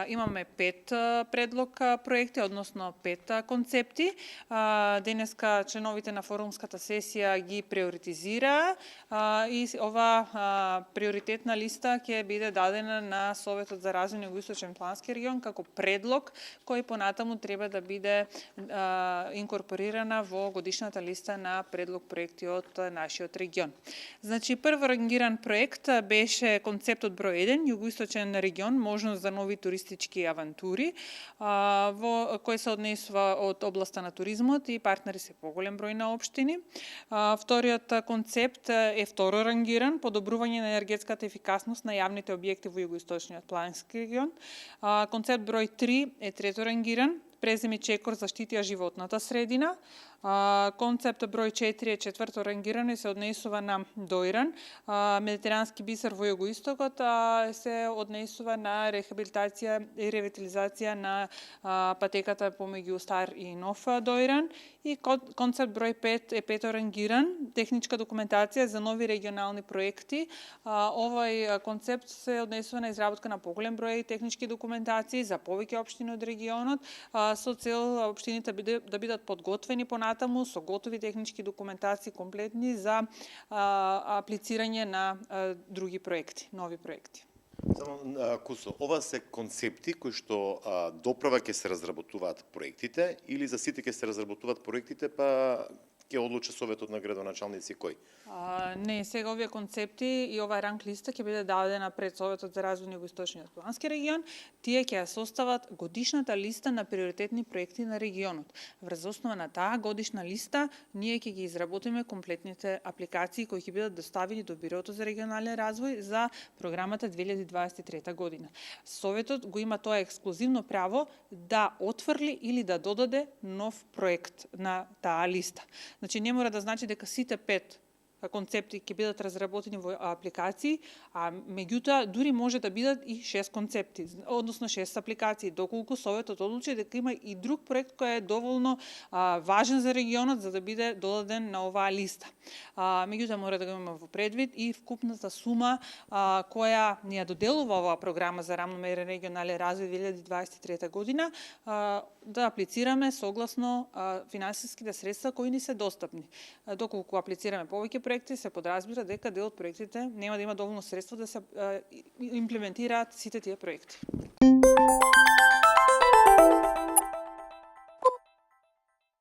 Имаме 5 предлог проекти, односно 5 концепти. Денеска членовите на форумската сесија ги приоритизира и ова приоритетна листа ќе биде дадена на Советот за развој на Југоисточен плански регион како предлог кој понатаму треба да биде инкорпорирана во годишната листа на предлог проекти од нашиот регион. Значи, прво рангиран проект беше концептот број 1, Југоисточен регион, можност за нови туристички авантури, кој се однесува од областа на туризмот и партнери се поголем број на општини. Вториот концепт е второ рангиран, подобрување на енергетската ефикасност на јавните објекти во Југоисточниот плански регион. Концепт број 3 е трето рангиран, преземи чекор заштитија животната средина. Концепт број 4 е четврто рангирано и се однесува на Дојран. Медитерански бисер во југоистокот се однесува на рехабилитација и ревитализација на патеката помеѓу стар и нов Дојран. И концепт број 5 е пето рангиран, техничка документација за нови регионални проекти. Овој концепт се однесува на изработка на поголем број технички документации за повеќе општини од регионот, со цел општините да бидат подготвени понатаму со готови технички документации комплетни за аплицирање на други проекти, нови проекти. Само, Кусо, ова се концепти кои што доправа ќе се разработуваат проектите или за сите ќе се разработуваат проектите, па ќе одлучи Советот на градоначалници кој? Не, сега овие концепти и оваа ранг листа ќе биде дадена пред Советот за развој на Југоисточниот плански регион. Тие ќе ја состават годишната листа на приоритетни проекти на регионот. Врз основа на таа годишна листа, ние ќе ги изработиме комплетните апликации кои ќе бидат доставени до Бирото за регионален развој за програмата 2023 година. Советот го има тоа ексклузивно право да отфрли или да додаде нов проект на таа листа. Значи, не мора да значи дека сите 5 концепти ќе бидат разработени во апликации, а меѓутоа дури може да бидат и 6 концепти, односно 6 апликации, доколку Советот одлучи дека има и друг проект кој е доволно важен за регионот за да биде додаден на оваа листа. Меѓутоа мора да го имаме во предвид и вкупната сума која ни ја доделува оваа програма за рамномерен регионален развој 2023 година да аплицираме согласно финансиските средства кои ни се достапни. Доколку аплицираме повеќе проекти, се подразбира дека дел од проектите нема да има доволно средства да се имплементираат сите тие проекти.